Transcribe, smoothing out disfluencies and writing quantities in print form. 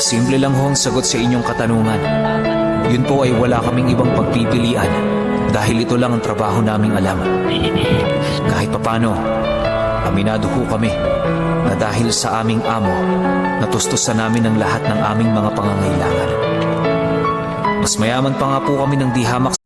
Simple lang ho ang sagot sa inyong katanungan. Yun po ay wala kaming ibang pagpipilian dahil ito lang ang trabaho naming alam. Kahit papano, aminado ho kami na dahil sa aming amo, natustusan namin ang lahat ng aming mga pangangailangan. Mas mayaman pa nga po kami ng di hamak